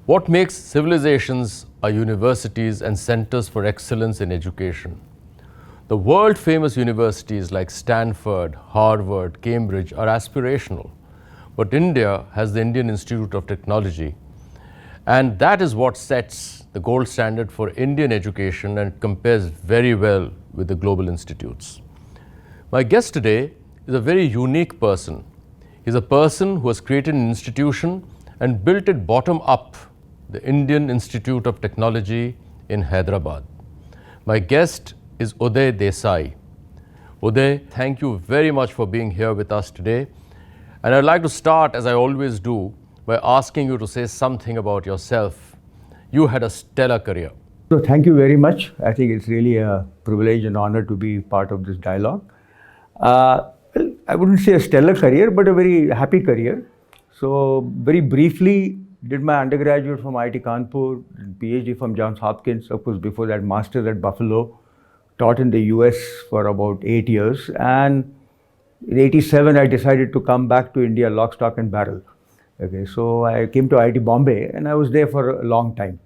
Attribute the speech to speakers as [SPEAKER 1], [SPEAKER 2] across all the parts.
[SPEAKER 1] What makes civilizations are universities and centers for excellence in education. The world-famous universities like Stanford, Harvard, Cambridge are aspirational. But India has the Indian Institute of Technology, and that is what sets the gold standard for Indian education and compares very well with the global institutes. My guest today is a very unique person. He's a person who has created an institution and built it bottom up, the Indian Institute of Technology in Hyderabad. My guest is Uday Desai. Uday, thank you very much for being here with us today. And I'd like to start, as I always do, by asking you to say something about yourself. You had a stellar career.
[SPEAKER 2] So thank you very much. I think it's really a privilege and honor to be part of this dialogue. Well, I wouldn't say a stellar career, but a very happy career. So very briefly, did my undergraduate from IIT Kanpur, PhD from Johns Hopkins, of course before that master's at Buffalo, taught in the US for about 8 years. And in '87, I decided to come back to India, lock, stock and barrel. Okay, so I came to IIT Bombay and I was there for a long time.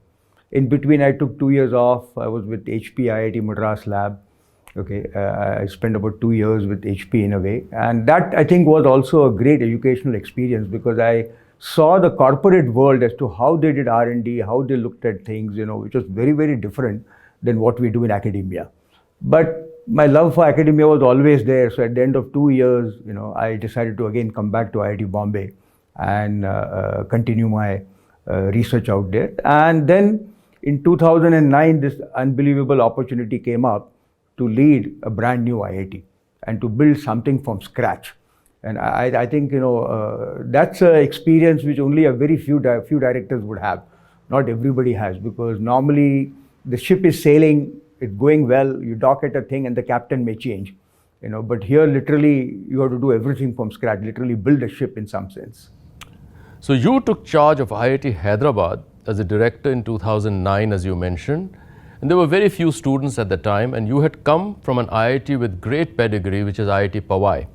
[SPEAKER 2] In between, I took 2 years off. I was with HP, IIT Madras lab. Okay, I spent about 2 years with HP in a way. And that I think was also a great educational experience because I saw the corporate world as to how they did R&D, how they looked at things, which was very, very different than what we do in academia. But my love for academia was always there. So at the end of 2 years, I decided to again come back to IIT Bombay and continue my research out there. And then in 2009, this unbelievable opportunity came up to lead a brand new IIT and to build something from scratch. And I think, that's an experience which only a very few directors would have. Not everybody has, because normally the ship is sailing, it's going well, you dock at a thing and the captain may change. But here literally you have to do everything from scratch, literally build a ship in some sense.
[SPEAKER 1] So you took charge of IIT Hyderabad as a director in 2009, as you mentioned. And there were very few students at the time, and you had come from an IIT with great pedigree, which is IIT Powai.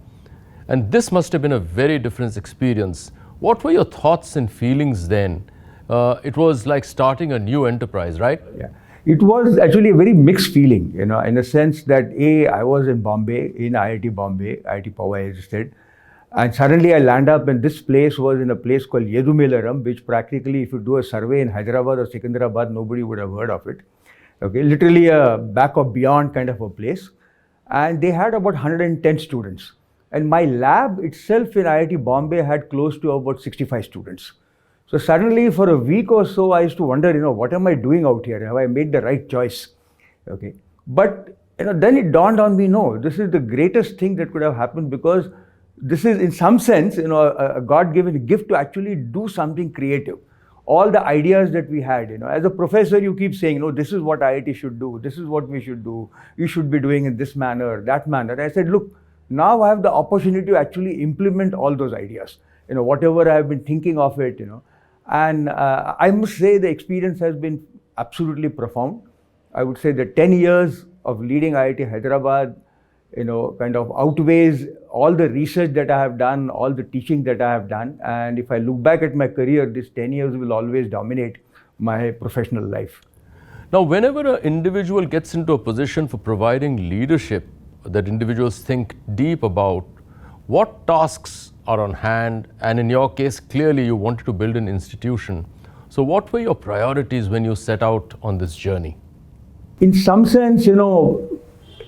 [SPEAKER 1] And this must have been a very different experience. What were your thoughts and feelings then? It was like starting a new enterprise, right?
[SPEAKER 2] Yeah. It was actually a very mixed feeling, in a sense that I was in Bombay, in IIT Bombay, IIT Powai as I said. And suddenly I land up, and this place was in a place called Yeddumailaram, which practically, if you do a survey in Hyderabad or Secunderabad, nobody would have heard of it. Okay, literally a back of beyond kind of a place. And they had about 110 students. And my lab itself in IIT Bombay had close to about 65 students. So suddenly for a week or so, I used to wonder, what am I doing out here? Have I made the right choice? Okay. But, then it dawned on me, no, this is the greatest thing that could have happened, because this is in some sense, a God-given gift to actually do something creative. All the ideas that we had, as a professor, you keep saying, this is what IIT should do. This is what we should do. You should be doing in this manner, that manner. I said, look, now I have the opportunity to actually implement all those ideas, whatever I have been thinking of it, And I must say the experience has been absolutely profound. I would say the 10 years of leading IIT Hyderabad, kind of outweighs all the research that I have done, all the teaching that I have done. And if I look back at my career, this 10 years will always dominate my professional life.
[SPEAKER 1] Now, whenever an individual gets into a position for providing leadership that individuals think deep about, what tasks are on hand? And in your case, clearly you wanted to build an institution. So what were your priorities when you set out on this journey?
[SPEAKER 2] In some sense,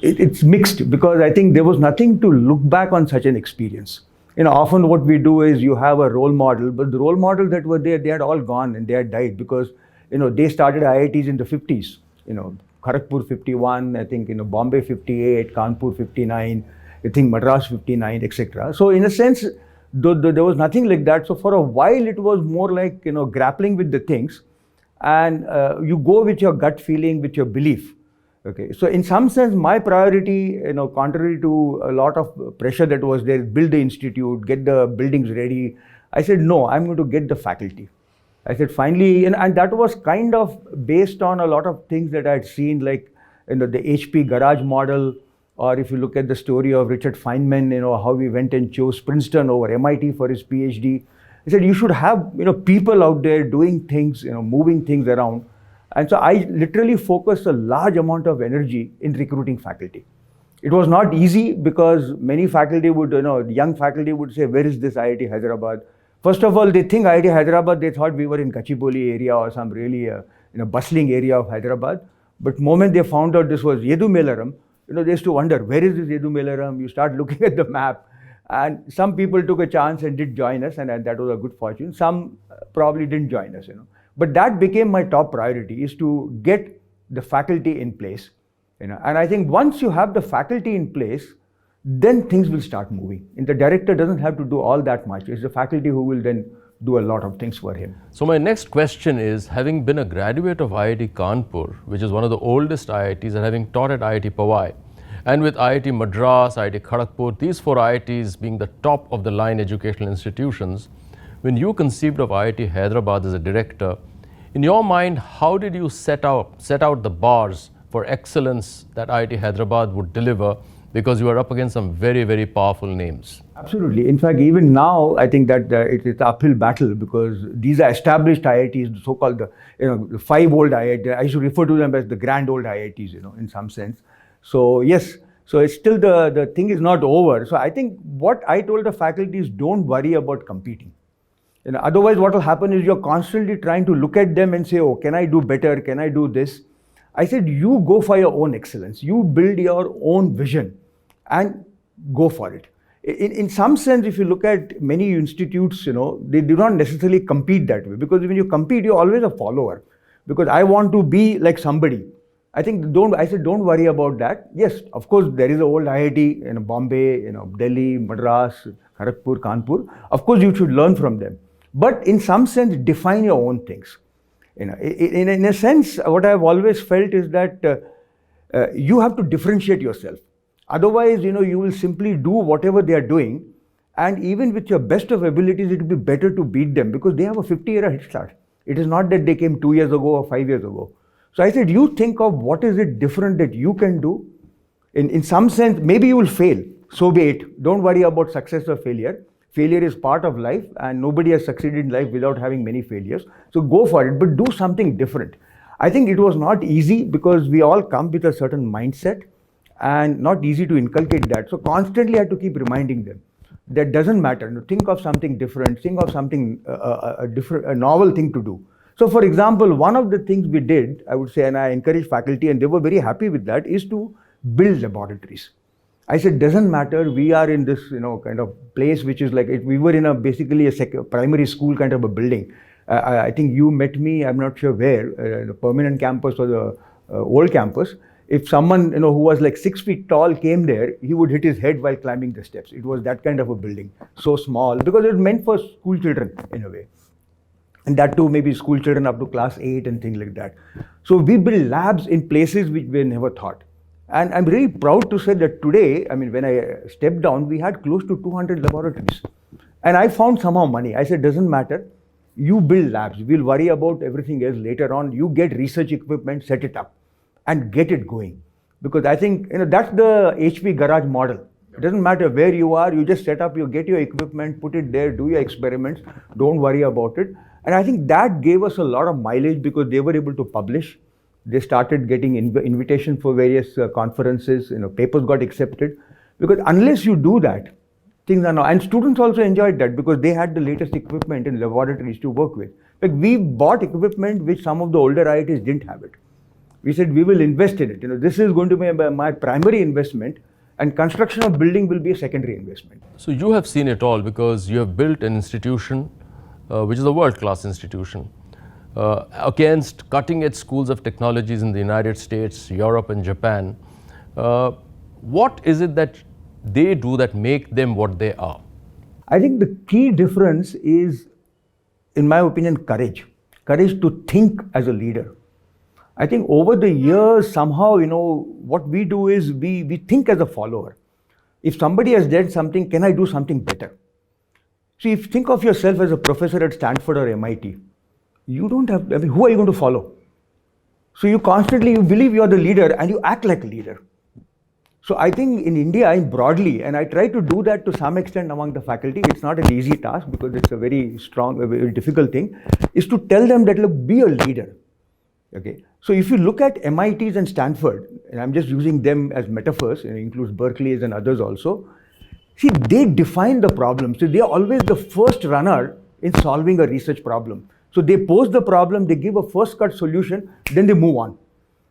[SPEAKER 2] it's mixed, because I think there was nothing to look back on such an experience. Often what we do is you have a role model, but the role models that were there, they had all gone and they had died, because, they started IITs in the 50s, Kharagpur 51, I think, Bombay 58, Kanpur 59, I think Madras 59, etc. So in a sense, there was nothing like that. So for a while, it was more like, grappling with the things, and you go with your gut feeling, with your belief. Okay, so in some sense, my priority, contrary to a lot of pressure that was there, build the institute, get the buildings ready. I said, no, I'm going to get the faculty. I said, finally, and that was kind of based on a lot of things that I had seen, like, the HP garage model, or if you look at the story of Richard Feynman, how he went and chose Princeton over MIT for his PhD. He said, you should have, people out there doing things, moving things around. And so I literally focused a large amount of energy in recruiting faculty. It was not easy because many faculty would, young faculty would say, where is this IIT Hyderabad? First of all, they think IIT Hyderabad, they thought we were in Gachibowli area or some really bustling area of Hyderabad. But moment they found out this was Yeddumailaram, they used to wonder, where is this Yeddumailaram? You start looking at the map. And some people took a chance and did join us, and that was a good fortune. Some probably didn't join us, But that became my top priority, is to get the faculty in place. And I think once you have the faculty in place, then things will start moving. And the director doesn't have to do all that much. It's the faculty who will then do a lot of things for him.
[SPEAKER 1] So my next question is, having been a graduate of IIT Kanpur, which is one of the oldest IITs, and having taught at IIT Powai, and with IIT Madras, IIT Kharagpur, these 4 IITs being the top of the line educational institutions, when you conceived of IIT Hyderabad as a director, in your mind, how did you set out the bars for excellence that IIT Hyderabad would deliver, because you are up against some very, very powerful names?
[SPEAKER 2] Absolutely. In fact, even now, I think that it's an uphill battle, because these are established IITs, the so-called the 5 old IITs. I should refer to them as the grand old IITs, in some sense. So yes, so it's still the thing is not over. So I think what I told the faculty is, don't worry about competing. Otherwise what will happen is you're constantly trying to look at them and say, oh, can I do better? Can I do this? I said, you go for your own excellence. You build your own vision and go for it. In some sense, if you look at many institutes, they do not necessarily compete that way, because when you compete, you're always a follower, because I want to be like somebody. I said, don't worry about that. Yes, of course, there is an old IIT in Bombay, Delhi, Madras, Kharagpur, Kanpur. Of course, you should learn from them. But in some sense, define your own things. In a sense, what I've always felt is that you have to differentiate yourself. Otherwise, you will simply do whatever they are doing. And even with your best of abilities, it will be better to beat them, because they have a 50-year head start. It is not that they came 2 years ago or 5 years ago. So I said, you think of what is it different that you can do. In some sense, maybe you will fail. So be it. Don't worry about success or failure. Failure is part of life, and nobody has succeeded in life without having many failures. So go for it, but do something different. I think it was not easy, because we all come with a certain mindset, and not easy to inculcate that. So constantly I had to keep reminding them that doesn't matter. Think of something different. Think of something, a novel thing to do. So for example, one of the things we did, I would say, and I encouraged faculty, and they were very happy with that, is to build laboratories. I said, doesn't matter, we are in this, kind of place which is like, we were in basically a primary school kind of a building. I think you met me, I'm not sure where, the permanent campus or the old campus. If someone, who was like 6 feet tall came there, he would hit his head while climbing the steps. It was that kind of a building, so small, because it was meant for school children in a way. And that too, maybe school children up to class 8 and things like that. So we build labs in places which we never thought. And I'm really proud to say that today, when I stepped down, we had close to 200 laboratories. And I found somehow money. I said, doesn't matter. You build labs. We'll worry about everything else later on. You get research equipment, set it up, and get it going. Because I think, that's the HP garage model. It doesn't matter where you are. You just set up, you get your equipment, put it there, do your experiments. Don't worry about it. And I think that gave us a lot of mileage, because they were able to publish. They started getting invitations for various conferences, papers got accepted. Because unless you do that, things are not. And students also enjoyed that, because they had the latest equipment in laboratories to work with. Like we bought equipment which some of the older IITs didn't have it. We said, we will invest in it. This is going to be my primary investment, and construction of building will be a secondary investment.
[SPEAKER 1] So you have seen it all, because you have built an institution which is a world-class institution, against cutting-edge schools of technologies in the United States, Europe and Japan. What is it that they do that make them what they are?
[SPEAKER 2] I think the key difference is, in my opinion, courage. Courage to think as a leader. I think over the years, somehow, what we do is we think as a follower. If somebody has done something, can I do something better? See, if you think of yourself as a professor at Stanford or MIT, you don't have, who are you going to follow? So you believe you're the leader and you act like a leader. So I think in India, I'm broadly, and I try to do that to some extent among the faculty. It's not an easy task because it's a very strong, a very difficult thing, is to tell them that, look, be a leader. Okay. So if you look at MITs and Stanford, and I'm just using them as metaphors, it includes Berkeley's and others also, see, they define the problem. So they are always the first runner in solving a research problem. So they pose the problem, they give a first cut solution, then they move on.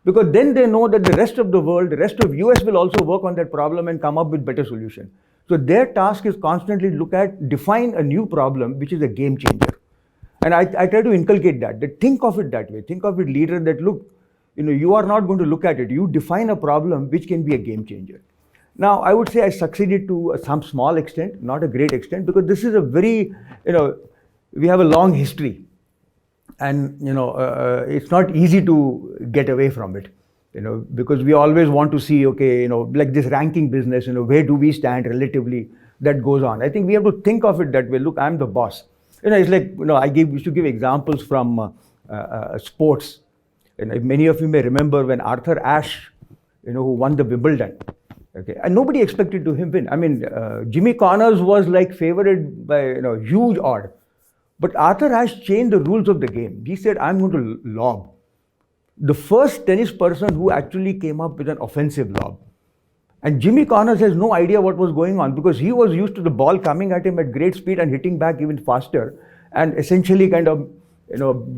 [SPEAKER 2] Because then they know that the rest of the world, the rest of US will also work on that problem and come up with better solution. So their task is constantly define a new problem, which is a game changer. And I try to inculcate that think of it that way. Think of it, leader, that look, you are not going to look at it. You define a problem which can be a game changer. Now, I would say I succeeded to some small extent, not a great extent, because this is a very, we have a long history. And, it's not easy to get away from it, because we always want to see, okay, like this ranking business, where do we stand relatively, that goes on. I think we have to think of it that way. Look, I'm the boss. It's like, I used to give examples from sports. Many of you may remember when Arthur Ashe, who won the Wimbledon. Okay, and nobody expected to him win. I mean, Jimmy Connors was like favored by huge odd. But Arthur Ashe changed the rules of the game. He said, I'm going to lob. The first tennis person who actually came up with an offensive lob. And Jimmy Connors has no idea what was going on because he was used to the ball coming at him at great speed and hitting back even faster and essentially kind of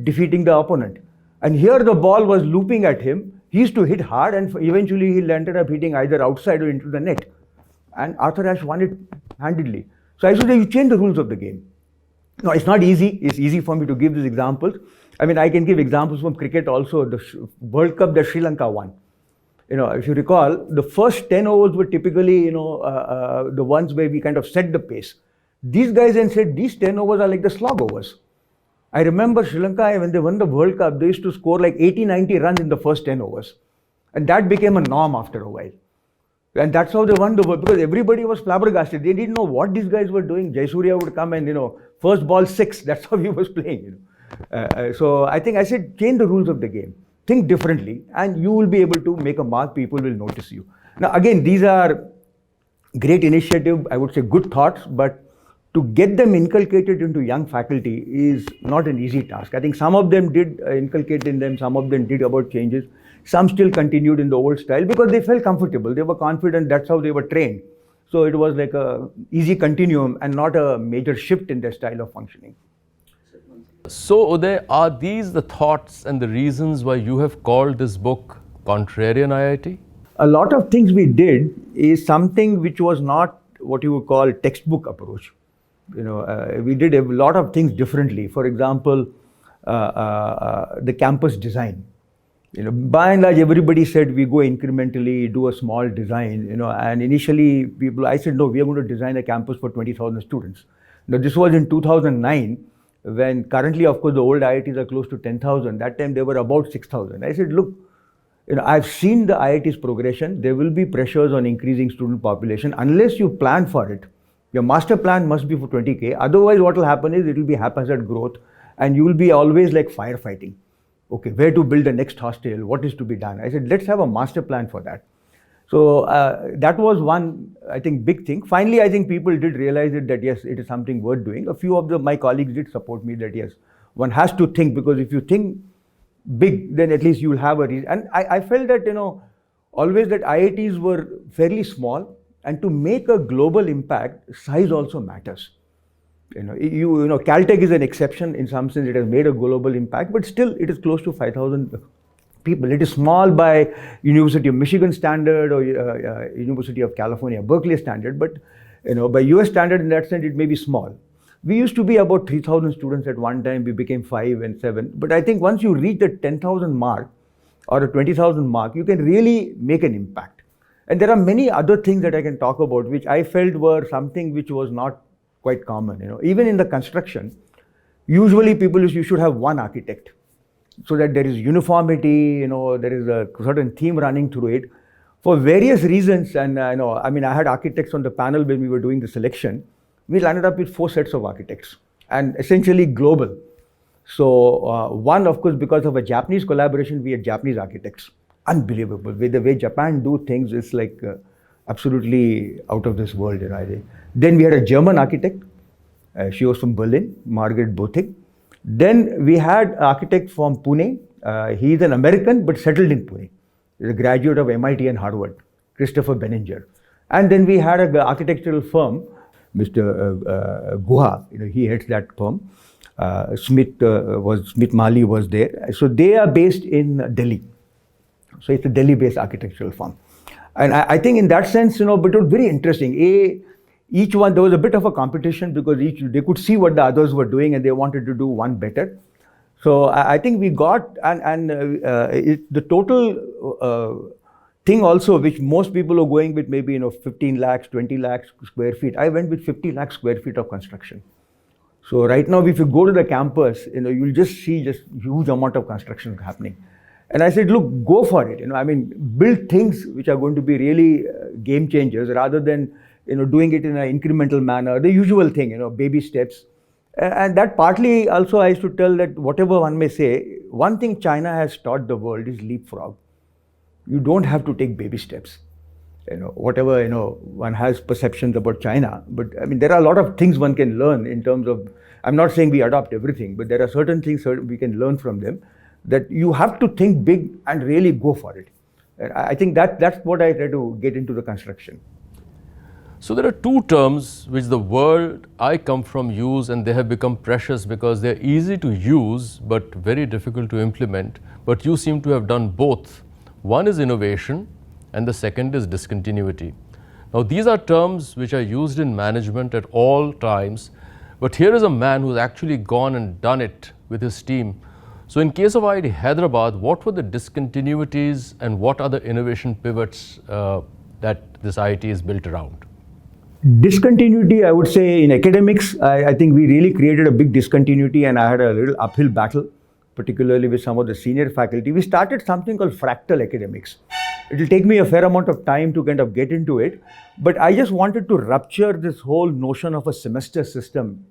[SPEAKER 2] defeating the opponent. And here the ball was looping at him. He used to hit hard and eventually he ended up hitting either outside or into the net. And Arthur Ashe won it handedly. So I should say you change the rules of the game. No, it's not easy. It's easy for me to give these examples. I mean, I can give examples from cricket also. The World Cup that Sri Lanka won. If you recall, the first 10 overs were typically, the ones where we kind of set the pace. These guys then said these 10 overs are like the slog overs. I remember Sri Lanka, when they won the World Cup, they used to score like 80, 90 runs in the first 10 overs. And that became a norm after a while. And that's how they won the world, because everybody was flabbergasted. They didn't know what these guys were doing. Jayasuriya would come and, first ball 6, that's how he was playing. So I think I said, change the rules of the game. Think differently, and you will be able to make a mark. People will notice you. Now, again, these are great initiative, I would say good thoughts, but to get them inculcated into young faculty is not an easy task. I think some of them did inculcate in them, some of them did about changes. Some still continued in the old style because they felt comfortable. They were confident, that's how they were trained. So it was like a easy continuum and not a major shift in their style of functioning.
[SPEAKER 1] So Uday, are these the thoughts and the reasons why you have called this book Contrarian IIT?
[SPEAKER 2] A lot of things we did is something which was not what you would call textbook approach. We did a lot of things differently. For example, the campus design. By and large, everybody said we go incrementally, do a small design, and initially I said, no, we are going to design a campus for 20,000 students. Now, this was in 2009, when currently, of course, the old IITs are close to 10,000. That time, they were about 6,000. I said, look, I've seen the IIT's progression. There will be pressures on increasing student population unless you plan for it. Your master plan must be for 20K. Otherwise, what will happen is it will be haphazard growth, and you will be always like firefighting. Okay, where to build the next hostel, what is to be done? I said, let's have a master plan for that. So that was one, I think, big thing. Finally, I think people did realize that yes, it is something worth doing. A few of my colleagues did support me that yes, one has to think, because if you think big, then at least you will have a reason. And I felt that, always that IITs were fairly small, and to make a global impact, size also matters. Caltech is an exception in some sense. It has made a global impact, but still it is close to 5,000 people. It is small by University of Michigan standard or University of California, Berkeley standard, but by US standard in that sense, it may be small. We used to be about 3,000 students at one time. We became 5 and 7. But I think once you reach the 10,000 mark or a 20,000 mark, you can really make an impact. And there are many other things that I can talk about, which I felt were something which was not quite common. Even in the construction, usually you should have one architect so that there is uniformity, there is a certain theme running through it. For various reasons, and I had architects on the panel when we were doing the selection. We landed up with 4 sets of architects and essentially global. So one, of course, because of a Japanese collaboration, we had Japanese architects. Unbelievable. The way Japan do things is like absolutely out of this world, I think. Then we had a German architect. She was from Berlin, Margaret Bothig. Then we had an architect from Pune. He is an American but settled in Pune. He's a graduate of MIT and Harvard, Christopher Benninger. And then we had an architectural firm, Mr. Guha. He heads that firm. Smith Mali was there. So they are based in Delhi. So it's a Delhi-based architectural firm. And I think in that sense, but it was very interesting. Each one, there was a bit of a competition because they could see what the others were doing and they wanted to do one better. So I think we got, the total thing also, which most people are going with maybe 15 lakhs, 20 lakhs square feet. I went with 50 lakh square feet of construction. So right now, if you go to the campus, you'll just see just huge amount of construction happening. And I said, look, go for it. Build things which are going to be really game changers rather than doing it in an incremental manner, the usual thing, baby steps. And that partly also I used to tell that whatever one may say, one thing China has taught the world is leapfrog. You don't have to take baby steps. Whatever, one has perceptions about China, but there are a lot of things one can learn in terms of, I'm not saying we adopt everything, but there are certain things we can learn from them, that you have to think big and really go for it. And I think that's what I try to get into the construction.
[SPEAKER 1] So there are two terms which the world I come from use, and they have become precious because they're easy to use but very difficult to implement. But you seem to have done both. One is innovation and the second is discontinuity. Now these are terms which are used in management at all times, but here is a man who's actually gone and done it with his team. So in case of IIT Hyderabad, what were the discontinuities and what are the innovation pivots that this IIT is built around?
[SPEAKER 2] Discontinuity, I would say in academics, I think we really created a big discontinuity, and I had a little uphill battle, particularly with some of the senior faculty. We started something called fractal academics. It will take me a fair amount of time to kind of get into it, but I just wanted to rupture this whole notion of a semester system,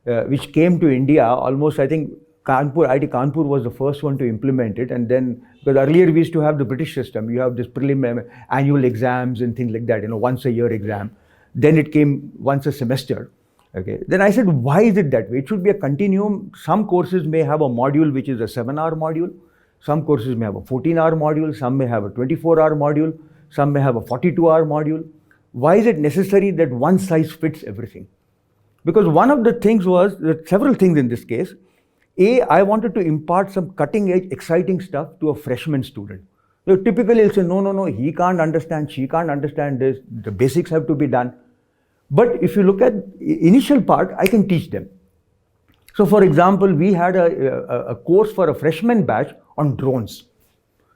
[SPEAKER 2] which came to India almost, I think, IIT Kanpur was the first one to implement it, and then, because earlier we used to have the British system, you have this prelim annual exams and things like that, once a year exam. Then it came once a semester. Okay. Then I said, why is it that way? It should be a continuum. Some courses may have a module which is a 7-hour module. Some courses may have a 14-hour module. Some may have a 24-hour module. Some may have a 42-hour module. Why is it necessary that one size fits everything? Because one of the things was, there are several things in this case. I wanted to impart some cutting-edge, exciting stuff to a freshman student. Typically, he'll say, no, he can't understand, she can't understand this, the basics have to be done. But if you look at the initial part, I can teach them. So for example, we had a course for a freshman batch on drones.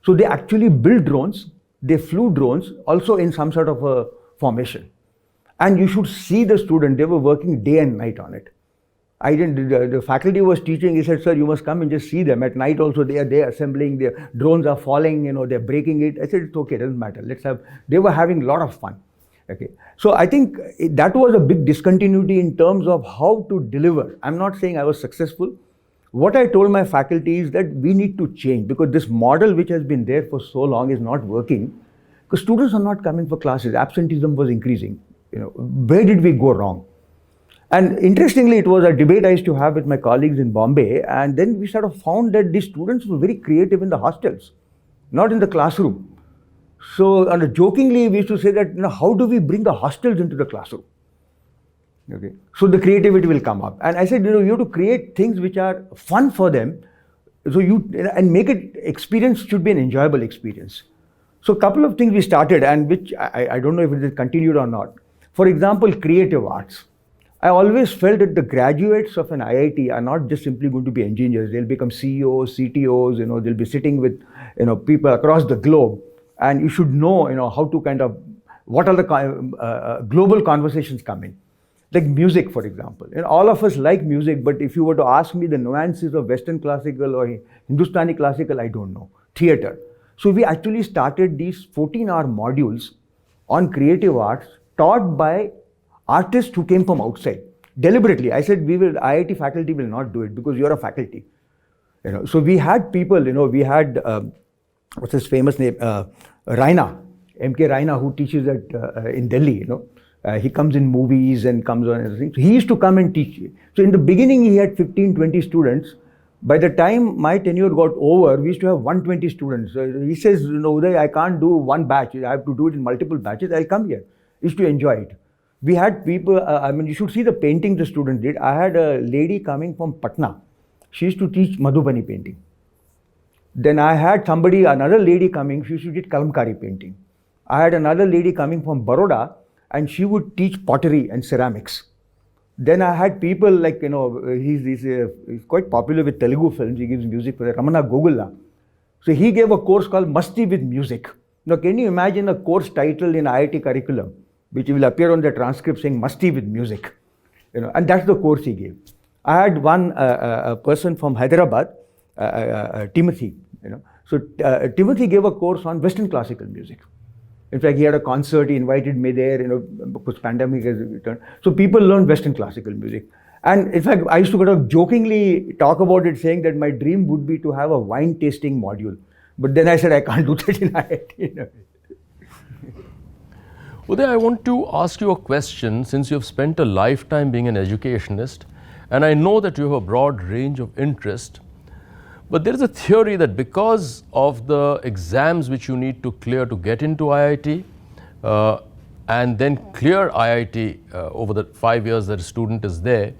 [SPEAKER 2] So they actually built drones, they flew drones, also in some sort of a formation. And you should see the student, they were working day and night on it. The faculty was teaching, he said, sir, you must come and just see them. At night also, they are there assembling, their drones are falling, they're breaking it. I said, it's okay, it doesn't matter. They were having a lot of fun. Okay. So I think that was a big discontinuity in terms of how to deliver. I'm not saying I was successful. What I told my faculty is that we need to change, because this model which has been there for so long is not working, because students are not coming for classes. Absenteeism was increasing. Where did we go wrong? And interestingly, it was a debate I used to have with my colleagues in Bombay, and then we sort of found that these students were very creative in the hostels, not in the classroom. So jokingly, we used to say that, how do we bring the hostels into the classroom? Okay. So the creativity will come up. And I said, you have to create things which are fun for them, so and make it, experience should be an enjoyable experience. So a couple of things we started, and which I don't know if it is continued or not. For example, creative arts. I always felt that the graduates of an IIT are not just simply going to be engineers. They'll become CEOs, CTOs, they'll be sitting with, people across the globe. And you should know, how to kind of, what are the global conversations coming. Like music, for example. All of us like music, but if you were to ask me the nuances of Western classical or Hindustani classical, I don't know. Theatre. So we actually started these 14-hour modules on creative arts taught by artists who came from outside. Deliberately, I said, IIT faculty will not do it because you're a faculty. So we had people, we had, what's his famous name, Raina. M.K. Raina, who teaches at in Delhi, he comes in movies and comes on everything. So he used to come and teach. So in the beginning, he had 15, 20 students. By the time my tenure got over, we used to have 120 students. So he says, Uday, I can't do one batch. I have to do it in multiple batches. I'll come here. He used to enjoy it. We had people, you should see the painting the students did. I had a lady coming from Patna. She used to teach Madhubani painting. Then I had another lady coming, she used to teach Kalamkari painting. I had another lady coming from Baroda, and she would teach pottery and ceramics. Then I had people like, he's quite popular with Telugu films. He gives music for Ramana Gogulla. So he gave a course called Masti with Music. Now, can you imagine a course title in IIT curriculum, which will appear on the transcript saying Masti with Music? And that's the course he gave. I had one a person from Hyderabad, Timothy. So Timothy gave a course on Western classical music. In fact, he had a concert, he invited me there, because pandemic has returned. So people learned Western classical music. And in fact, I used to kind of jokingly talk about it, saying that my dream would be to have a wine tasting module. But then I said, I can't do that in IIT.
[SPEAKER 1] Uday, I want to ask you a question, since you have spent a lifetime being an educationist, and I know that you have a broad range of interest. But there is a theory that because of the exams which you need to clear to get into IIT, and then clear IIT over the 5 years that a student is there,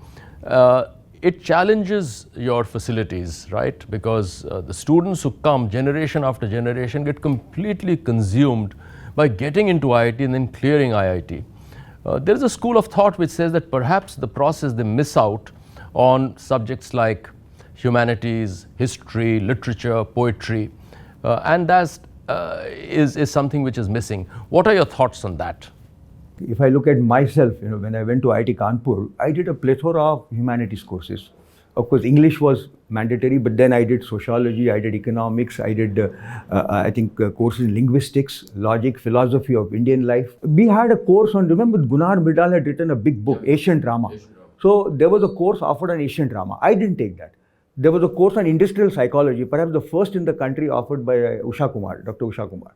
[SPEAKER 1] it challenges your facilities, right? Because the students who come generation after generation get completely consumed by getting into IIT and then clearing IIT. There is a school of thought which says that perhaps the process they miss out on subjects like humanities, history, literature, poetry, and that is something which is missing. What are your thoughts on that?
[SPEAKER 2] If I look at myself, when I went to IIT Kanpur, I did a plethora of humanities courses. Of course, English was mandatory, but then I did sociology, I did economics, I did, courses in linguistics, logic, philosophy of Indian life. We had a course on, remember, Gunnar Myrdal had written a big book, Asian Drama. So there was a course offered on Asian Drama. I didn't take that. There was a course on industrial psychology, perhaps the first in the country, offered by Usha Kumar, Dr. Usha Kumar.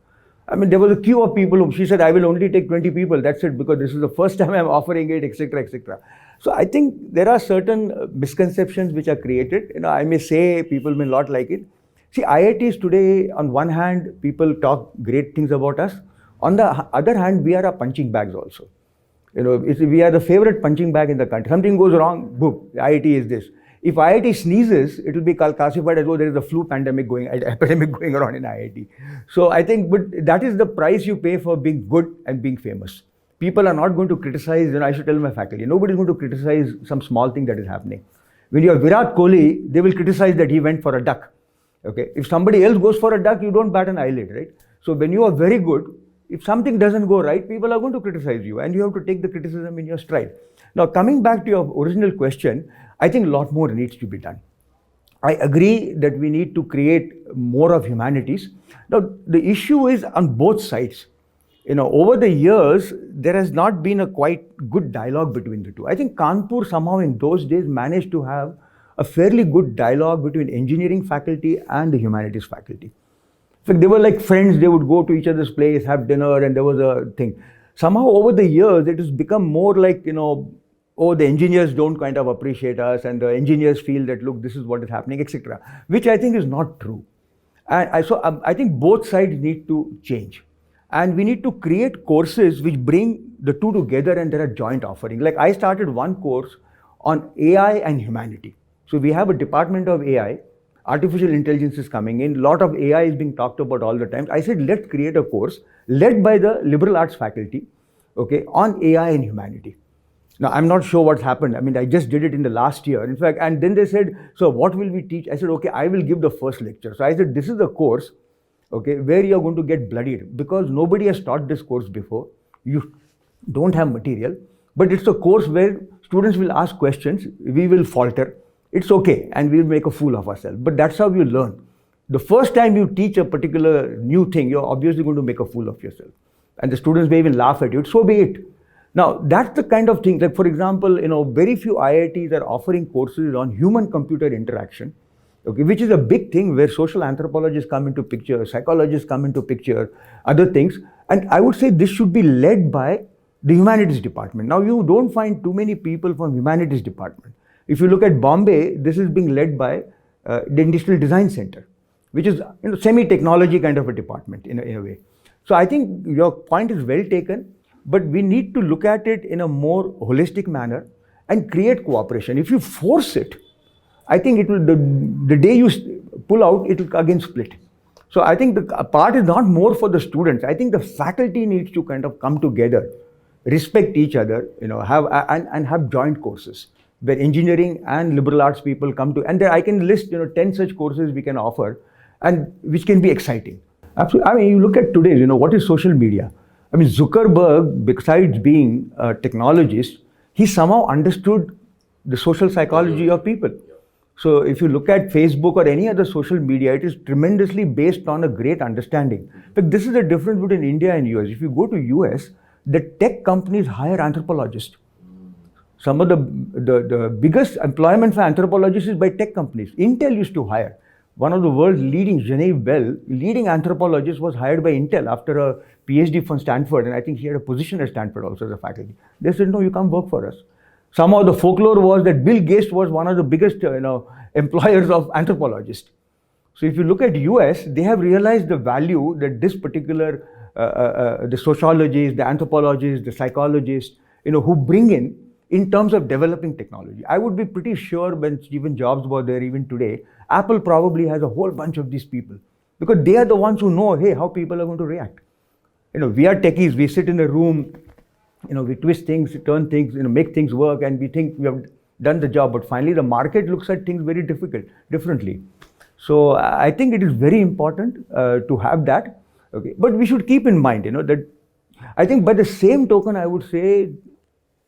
[SPEAKER 2] There was a queue of people whom she said, I will only take 20 people, that's it, because this is the first time I'm offering it, etc., etc. So I think there are certain misconceptions which are created. I may say people may not like it. See, IITs today, on one hand, people talk great things about us. On the other hand, we are a punching bags also. We are the favorite punching bag in the country. Something goes wrong, boom, IIT is this. If IIT sneezes, it will be classified as though there is a flu epidemic going around in IIT. So I think, but that is the price you pay for being good and being famous. People are not going to criticize, I should tell my faculty, nobody is going to criticize some small thing that is happening. When you have Virat Kohli, they will criticize that he went for a duck. Okay, if somebody else goes for a duck, you don't bat an eyelid, right? So when you are very good, if something doesn't go right, people are going to criticize you, and you have to take the criticism in your stride. Now, coming back to your original question, I think a lot more needs to be done. I agree that we need to create more of humanities. Now, the issue is on both sides. Over the years, there has not been a quite good dialogue between the two. I think Kanpur somehow in those days managed to have a fairly good dialogue between engineering faculty and the humanities faculty. So they were like friends, they would go to each other's place, have dinner, and there was a thing. Somehow over the years, it has become more like, oh, the engineers don't kind of appreciate us, and the engineers feel that, look, this is what is happening, etc., which I think is not true. And I think both sides need to change. And we need to create courses which bring the two together, and there are joint offerings. Like I started one course on AI and humanity. So we have a department of AI, artificial intelligence is coming in, a lot of AI is being talked about all the time. I said, let's create a course led by the liberal arts faculty, okay, on AI and humanity. Now, I'm not sure what's happened. I just did it in the last year. In fact, and then they said, so what will we teach? I said, okay, I will give the first lecture. So I said, this is the course, okay, where you're going to get bloodied, because nobody has taught this course before. You don't have material, but it's a course where students will ask questions, we will falter. It's okay, and we'll make a fool of ourselves. But that's how you learn. The first time you teach a particular new thing, you're obviously going to make a fool of yourself. And the students may even laugh at you, so be it. Now, that's the kind of thing, like for example, very few IITs are offering courses on human-computer interaction, okay, which is a big thing where social anthropologists come into picture, psychologists come into picture, other things. And I would say this should be led by the humanities department. Now you don't find too many people from humanities department. If you look at Bombay, this is being led by the Industrial Design Center, which is semi-technology kind of a department in a way. So I think your point is well taken, but we need to look at it in a more holistic manner and create cooperation. If you force it, I think it will, the day you pull out, it will again split. So I think the part is not more for the students. I think the faculty needs to kind of come together, respect each other, have joint courses where engineering and liberal arts people come to, and there I can list 10 such courses we can offer, and which can be exciting. Absolutely. I mean, you look at today, what is social media? I mean, Zuckerberg, besides being a technologist, he somehow understood the social psychology of people. So if you look at Facebook or any other social media, it is tremendously based on a great understanding. But this is the difference between India and US. If you go to US, the tech companies hire anthropologists. Some of the biggest employment for anthropologists is by tech companies. Intel used to hire. One of the world's leading, Genevieve Bell, leading anthropologist, was hired by Intel after a PhD from Stanford, and I think he had a position at Stanford also as a faculty. They said, no, you can't work for us. Somehow the folklore was that Bill Gates was one of the biggest employers of anthropologists. So if you look at US, they have realized the value that this particular, the sociologists, the anthropologists, the psychologists, who bring in terms of developing technology. I would be pretty sure when Steve Jobs was there even today, Apple probably has a whole bunch of these people because they are the ones who know, hey, how people are going to react. We are techies, we sit in a room, we twist things, turn things, make things work, and we think we have done the job, but finally the market looks at things very differently. So I think it is very important to have that. Okay, but we should keep in mind, that I think by the same token, I would say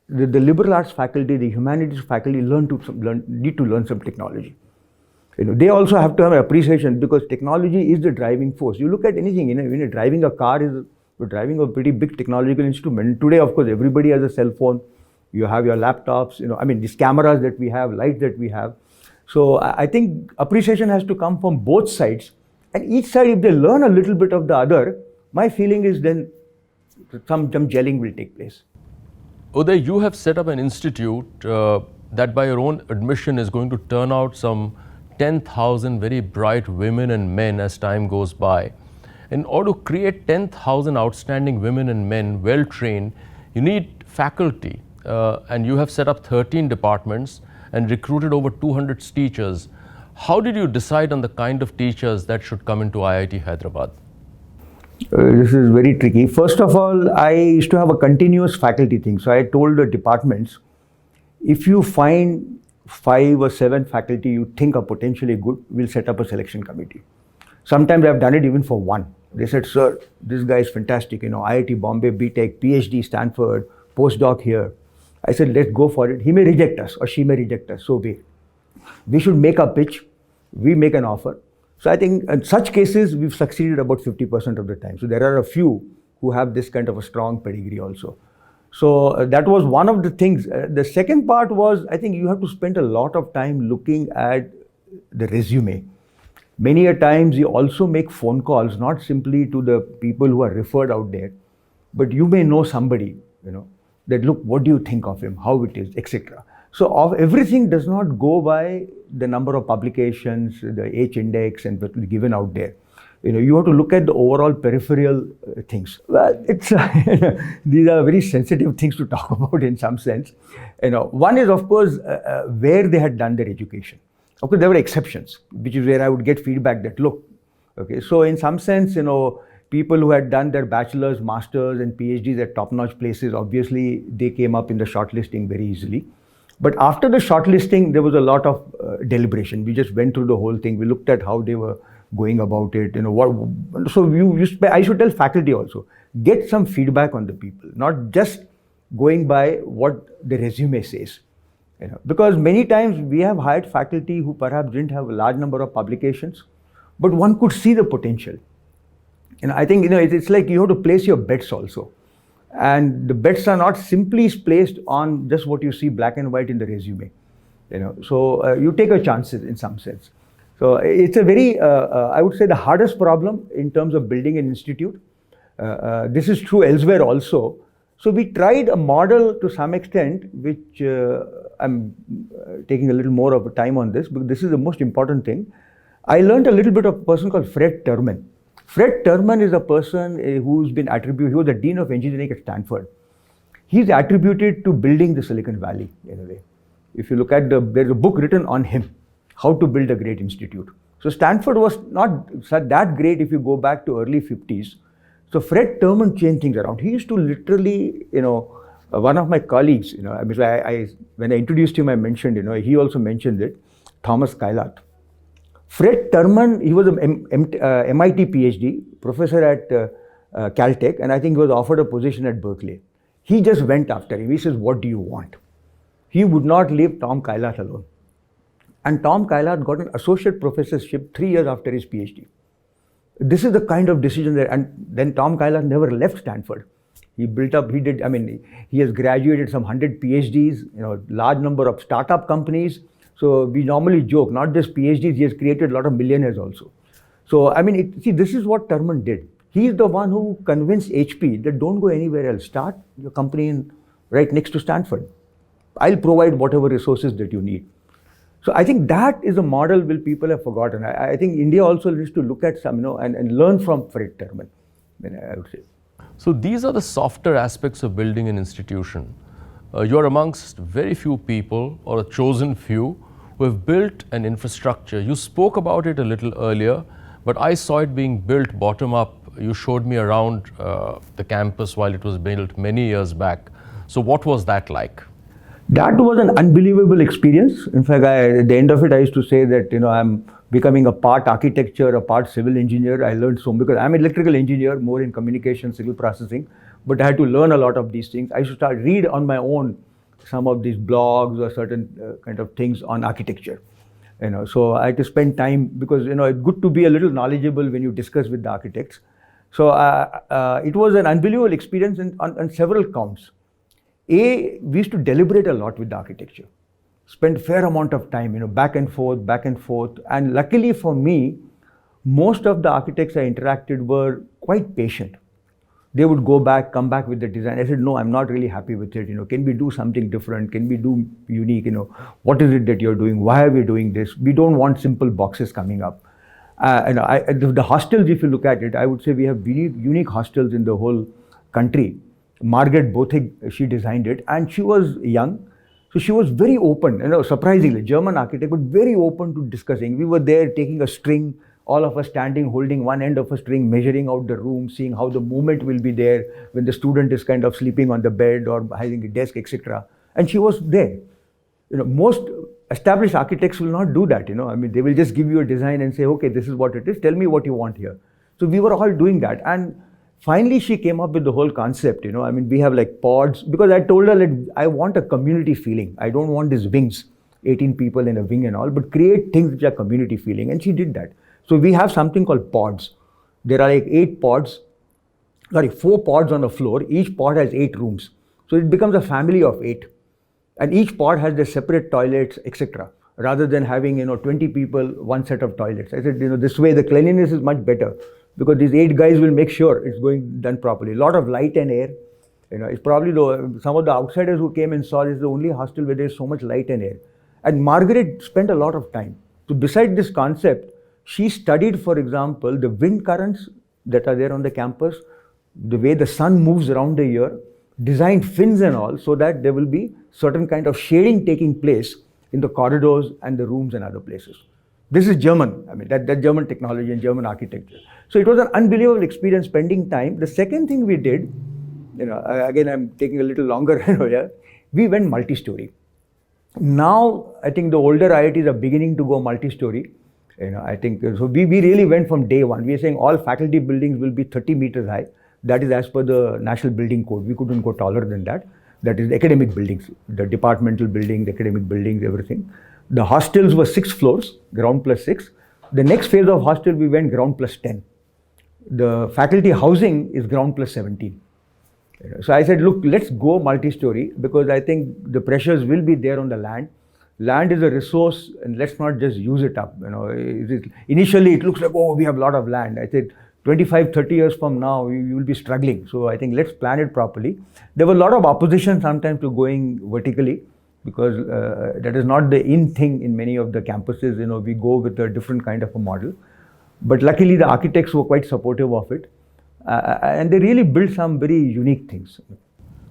[SPEAKER 2] the liberal arts faculty, the humanities faculty need to learn some technology. They also have to have an appreciation because technology is the driving force. You look at anything, when you're driving a car, you're driving a pretty big technological instrument. Today, of course, everybody has a cell phone. You have your laptops, these cameras that we have, lights that we have. So I think appreciation has to come from both sides. And each side, if they learn a little bit of the other, my feeling is then some gelling will take place.
[SPEAKER 1] Uday, you have set up an institute that by your own admission is going to turn out some 10,000 very bright women and men as time goes by. In order to create 10,000 outstanding women and men, well trained, you need faculty. And you have set up 13 departments and recruited over 200 teachers. How did you decide on the kind of teachers that should come into IIT Hyderabad?
[SPEAKER 2] This is very tricky. First of all, I used to have a continuous faculty thing. So I told the departments, if you find 5 or 7 faculty you think are potentially good, we'll set up a selection committee. Sometimes I've done it even for 1. They said, sir, this guy is fantastic, IIT Bombay, BTech, PhD, Stanford, postdoc here. I said, let's go for it. He may reject us or she may reject us, so be it. We should make a pitch, we make an offer. So I think in such cases, we've succeeded about 50% of the time. So there are a few who have this kind of a strong pedigree also. So that was one of the things. The second part was, I think you have to spend a lot of time looking at the resume. Many a times you also make phone calls, not simply to the people who are referred out there, but you may know somebody, that look, what do you think of him, how it is, etc. So everything does not go by the number of publications, the H index and what is given out there. You have to look at the overall peripheral things. Well, it's these are very sensitive things to talk about in some sense. One is of course where they had done their education. Of course, there were exceptions, which is where I would get feedback that look, okay. So in some sense, people who had done their bachelor's, master's, and PhDs at top-notch places, obviously they came up in the shortlisting very easily. But after the shortlisting, there was a lot of deliberation. We just went through the whole thing. We looked at how they were going about it. So I should tell faculty also, get some feedback on the people, not just going by what the resume says. Because many times we have hired faculty who perhaps didn't have a large number of publications, but one could see the potential. I think it's like you have to place your bets also. And the bets are not simply placed on just what you see black and white in the resume. So you take your chances in some sense. So it's a very, I would say the hardest problem in terms of building an institute. This is true elsewhere also. So we tried a model to some extent, which I'm taking a little more of a time on this, because this is the most important thing. I learned a little bit of a person called Fred Terman. Fred Terman is a person who's been attributed, he was the Dean of Engineering at Stanford. He's attributed to building the Silicon Valley in a way. If you look at there's a book written on him, How to Build a Great Institute. So Stanford was not that great if you go back to early 50s. So Fred Terman changed things around. He used to literally, one of my colleagues, I mean, when I introduced him, I mentioned, he also mentioned it, Thomas Kailath. Fred Terman, he was an MIT PhD, professor at Caltech, and I think he was offered a position at Berkeley. He just went after him. He says, what do you want? He would not leave Tom Kailath alone. And Tom Kailath got an associate professorship 3 years after his PhD. This is the kind of decision that, and then Tom Kailath never left Stanford. He built up, he has graduated some 100 PhDs, large number of startup companies. So we normally joke, not just PhDs, he has created a lot of millionaires also. So, this is what Terman did. He's the one who convinced HP that don't go anywhere else. Start your company right next to Stanford. I'll provide whatever resources that you need. So I think that is a model which people have forgotten. I think India also needs to look at some, and learn from Fred Terman, I would say.
[SPEAKER 1] So these are the softer aspects of building an institution. You're amongst very few people, or a chosen few, who have built an infrastructure. You spoke about it a little earlier, but I saw it being built bottom up. You showed me around the campus while it was built many years back. So what was that like?
[SPEAKER 2] That was an unbelievable experience. In fact, at the end of it, I used to say that, I'm becoming a part architecture, a part civil engineer. I learned so, because I'm an electrical engineer, more in communication, signal processing, but I had to learn a lot of these things. I used to read on my own some of these blogs or certain kind of things on architecture. So I had to spend time, because, it's good to be a little knowledgeable when you discuss with the architects. So it was an unbelievable experience on several counts. We used to deliberate a lot with the architecture, spend fair amount of time, back and forth. And luckily for me, most of the architects I interacted were quite patient. They would come back with the design. I said, no, I'm not really happy with it. Can we do something different? Can we do unique? What is it that you're doing? Why are we doing this? We don't want simple boxes coming up. The hostels, if you look at it, I would say we have unique hostels in the whole country. Margaret Bothig, she designed it, and she was young. So she was very open, surprisingly, German architect, but very open to discussing. We were there taking a string, all of us standing, holding one end of a string, measuring out the room, seeing how the movement will be there when the student is kind of sleeping on the bed or having a desk, etc. And she was there. Most established architects will not do that, they will just give you a design and say, okay, this is what it is, tell me what you want here. So we were all doing that. And finally, she came up with the whole concept, we have like pods, because I told her that I want a community feeling. I don't want these wings, 18 people in a wing and all, but create things which are community feeling. And she did that. So we have something called pods. There are like 4 pods on the floor. Each pod has 8 rooms. So it becomes a family of 8. And each pod has their separate toilets, etc. Rather than having, 20 people, one set of toilets. I said, this way the cleanliness is much better, because these 8 guys will make sure it's done properly. A lot of light and air. It's probably some of the outsiders who came and saw this is the only hostel where there's so much light and air. And Margaret spent a lot of time. So beside this concept, she studied, for example, the wind currents that are there on the campus, the way the sun moves around the year, designed fins and all, so that there will be certain kind of shading taking place in the corridors and the rooms and other places. This is German, that German technology and German architecture. So it was an unbelievable experience spending time. The second thing we did, again, I'm taking a little longer here, we went multi-story. Now, I think the older IITs are beginning to go multi-story. I think, so we really went from day one. We are saying all faculty buildings will be 30 meters high. That is as per the National Building Code. We couldn't go taller than that. That is academic buildings, the departmental building, the academic buildings, everything. The hostels were 6 floors, ground plus 6. The next phase of hostel, we went ground plus 10. The faculty housing is ground plus 17. So I said, look, let's go multi-story, because I think the pressures will be there on the land. Land is a resource, and let's not just use it up. Initially it looks like, oh, we have a lot of land. I said, 25, 30 years from now, you will be struggling. So I think let's plan it properly. There was a lot of opposition sometimes to going vertically, because that is not the in thing in many of the campuses. We go with a different kind of a model. But luckily the architects were quite supportive of it. And they really built some very unique things.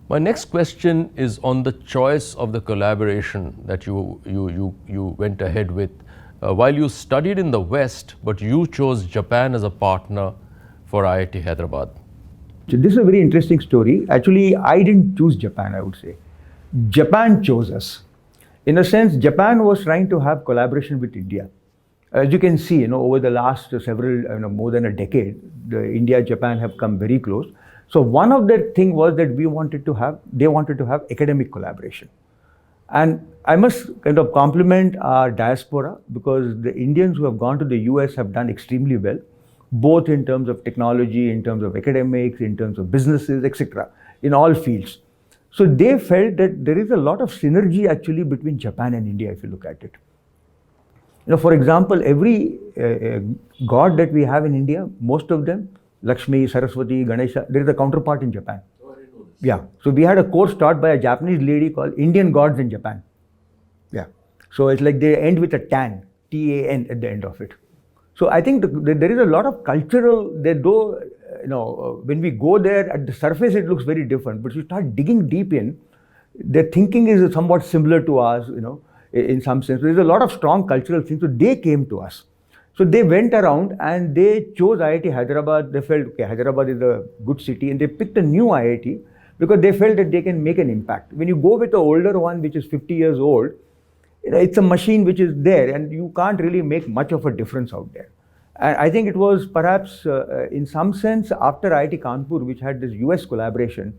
[SPEAKER 1] My next question is on the choice of the collaboration that you went ahead with. While you studied in the West, but you chose Japan as a partner for IIT Hyderabad.
[SPEAKER 2] So this is a very interesting story. Actually, I didn't choose Japan, I would say. Japan chose us. In a sense, Japan was trying to have collaboration with India. As you can see, over the last several, more than a decade, India-Japan have come very close. So one of the thing was that they wanted to have academic collaboration. And I must kind of compliment our diaspora, because the Indians who have gone to the US have done extremely well, both in terms of technology, in terms of academics, in terms of businesses, etc., in all fields. So they felt that there is a lot of synergy actually between Japan and India if you look at it. For example, every god that we have in India, most of them, Lakshmi, Saraswati, Ganesha, there is a counterpart in Japan. Yeah. So we had a course taught by a Japanese lady called Indian Gods in Japan. Yeah. So it's like they end with a tan, T-A-N at the end of it. So I think there is a lot of cultural, when we go there at the surface, it looks very different. But you start digging deep in, their thinking is somewhat similar to ours, in some sense. There's a lot of strong cultural things. So they came to us. So they went around and they chose IIT Hyderabad. They felt, okay, Hyderabad is a good city, and they picked a new IIT because they felt that they can make an impact. When you go with the older one, which is 50 years old, it's a machine which is there and you can't really make much of a difference out there. And I think it was perhaps, in some sense, after IIT Kanpur, which had this US collaboration,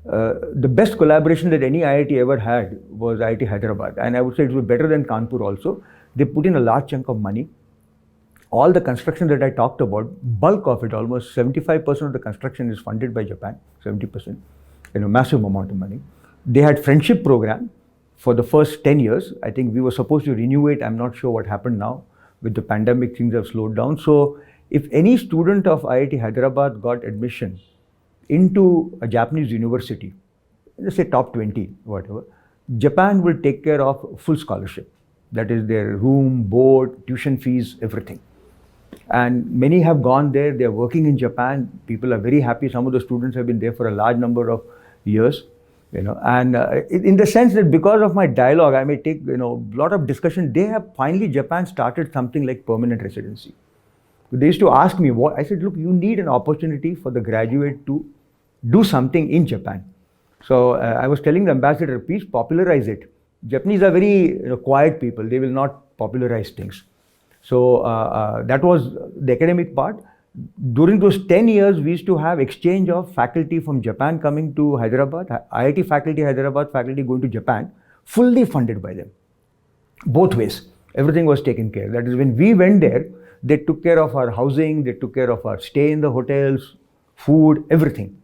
[SPEAKER 2] the best collaboration that any IIT ever had was IIT Hyderabad. And I would say it was better than Kanpur also. They put in a large chunk of money. All the construction that I talked about, bulk of it, almost 75% of the construction is funded by Japan, 70%, massive amount of money. They had friendship program for the first 10 years. I think we were supposed to renew it. I'm not sure what happened now. With the pandemic, things have slowed down. So if any student of IIT Hyderabad got admission into a Japanese university, let's say top 20, whatever, Japan will take care of full scholarship. That is their room, board, tuition fees, everything. And many have gone there. They are working in Japan. People are very happy. Some of the students have been there for a large number of years. And in the sense that because of my dialogue, I may take, a lot of discussion. They have finally, Japan started something like permanent residency. They used to ask me what, I said, look, you need an opportunity for the graduate to do something in Japan. So I was telling the ambassador, please popularize it. Japanese are very quiet people. They will not popularize things. So that was the academic part. During those 10 years, we used to have exchange of faculty from Japan coming to Hyderabad, IIT faculty, Hyderabad faculty going to Japan, fully funded by them. Both ways, everything was taken care. That is, when we went there, they took care of our housing, they took care of our stay in the hotels, food, everything.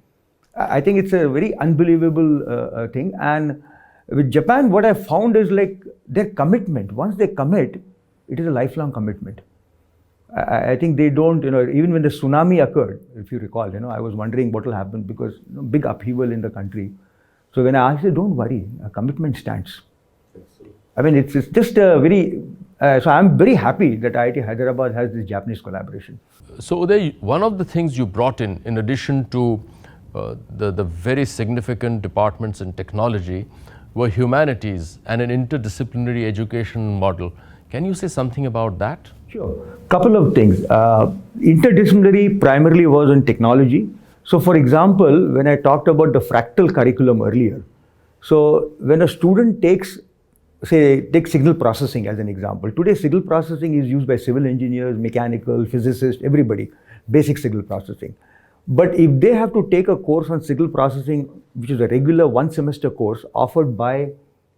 [SPEAKER 2] I think it's a very unbelievable thing. And with Japan, what I found is like their commitment. Once they commit, it is a lifelong commitment. I think they don't, even when the tsunami occurred, if you recall, I was wondering what will happen because big upheaval in the country. So when I asked them, don't worry, a commitment stands. I mean, it's just a very, so I'm very happy that IIT Hyderabad has this Japanese collaboration.
[SPEAKER 1] So Uday, one of the things you brought in addition to the very significant departments in technology, were humanities and an interdisciplinary education model. Can you say something about that?
[SPEAKER 2] Sure. Couple of things. Interdisciplinary primarily was on technology. So for example, when I talked about the fractal curriculum earlier, so when a student takes, take signal processing as an example. Today signal processing is used by civil engineers, mechanical, physicists, everybody, basic signal processing. But if they have to take a course on signal processing, which is a regular one semester course offered by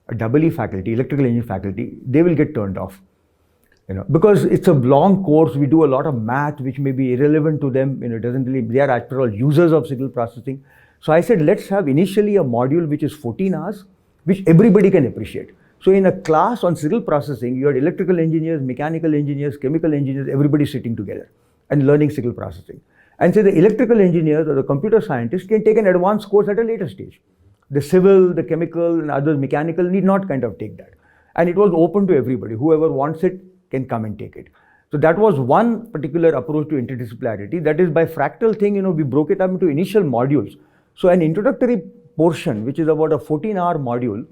[SPEAKER 2] a EE faculty, electrical engineering faculty, they will get turned off. Because it's a long course, we do a lot of math which may be irrelevant to them, it doesn't really, they are after all users of signal processing. So I said, let's have initially a module which is 14 hours, which everybody can appreciate. So in a class on signal processing, you had electrical engineers, mechanical engineers, chemical engineers, everybody sitting together and learning signal processing. And say the electrical engineers or the computer scientists can take an advanced course at a later stage. The civil, the chemical, and other mechanical need not kind of take that. And it was open to everybody. Whoever wants it can come and take it. So that was one particular approach to interdisciplinarity. That is, by fractal thing, we broke it up into initial modules. So an introductory portion, which is about a 14-hour module,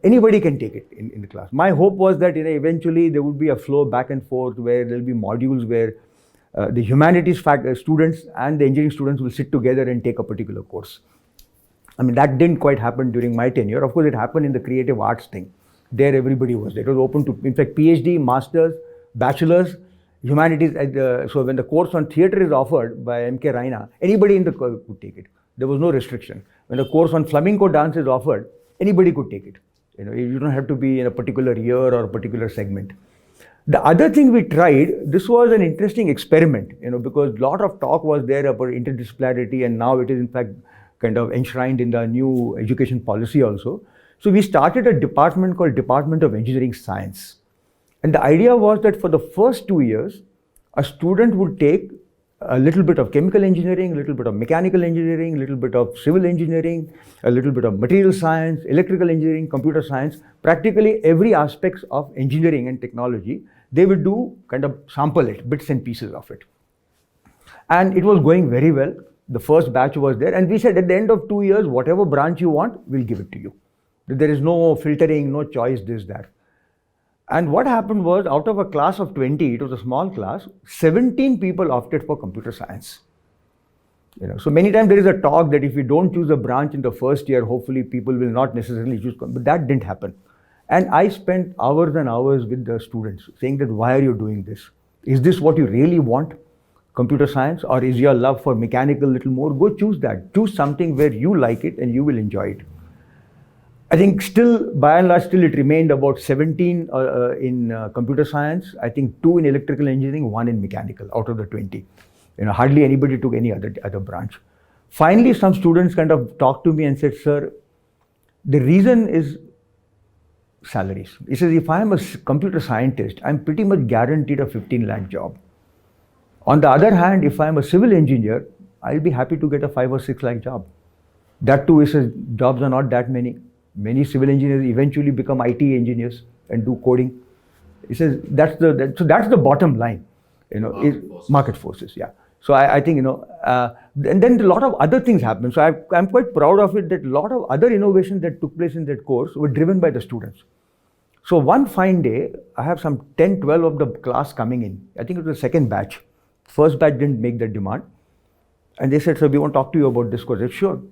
[SPEAKER 2] anybody can take it in the class. My hope was that eventually there would be a flow back and forth where there will be modules where the humanities students and the engineering students will sit together and take a particular course. I mean, that didn't quite happen during my tenure. Of course, it happened in the creative arts thing. There, everybody was there. It was open to, in fact, PhD, masters, bachelors, humanities. So when the course on theatre is offered by M.K. Raina, anybody in the course could take it. There was no restriction. When the course on flamenco dance is offered, anybody could take it. You don't have to be in a particular year or a particular segment. The other thing we tried, this was an interesting experiment, because a lot of talk was there about interdisciplinarity, and now it is in fact kind of enshrined in the new education policy also. So we started a department called Department of Engineering Science. And the idea was that for the first 2 years, a student would take a little bit of chemical engineering, a little bit of mechanical engineering, a little bit of civil engineering, a little bit of material science, electrical engineering, computer science, practically every aspect of engineering and technology. They would do kind of sample it, bits and pieces of it. And it was going very well. The first batch was there, and we said at the end of 2 years, whatever branch you want, we'll give it to you. There is no filtering, no choice, this, that. And what happened was, out of a class of 20, it was a small class, 17 people opted for computer science. So many times there is a talk that if you don't choose a branch in the first year, hopefully people will not necessarily choose, but that didn't happen. And I spent hours and hours with the students saying that, why are you doing this? Is this what you really want? Computer science, or is your love for mechanical a little more? Go choose that. Choose something where you like it and you will enjoy it. I think still, by and large, still it remained about 17 in computer science, I think 2 in electrical engineering, 1 in mechanical out of the 20. Hardly anybody took any other branch. Finally, some students kind of talked to me and said, sir, the reason is salaries. He says, if I am a computer scientist, I'm pretty much guaranteed a 15 lakh job. On the other hand, if I'm a civil engineer, I'll be happy to get a 5 or 6 lakh job. That too, he says, jobs are not that many. Many civil engineers eventually become IT engineers and do coding. He says, that's the bottom line, market forces, yeah. So I think, and then a lot of other things happen. So I'm quite proud of it that a lot of other innovations that took place in that course were driven by the students. So one fine day, I have some 10, 12 of the class coming in. I think it was the second batch. First batch didn't make that demand. And they said, sir, we want to talk to you about this course. I said, sure.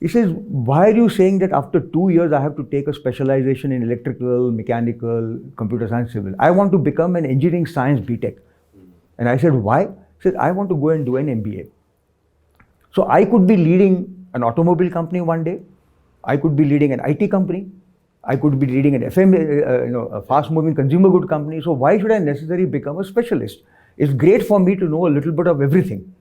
[SPEAKER 2] He says, why are you saying that after 2 years I have to take a specialization in electrical, mechanical, computer science, civil? I want to become an engineering science BTech. And I said, why? He said, I want to go and do an MBA. So I could be leading an automobile company one day. I could be leading an IT company. I could be leading an a fast-moving consumer good company. So why should I necessarily become a specialist? It's great for me to know a little bit of everything.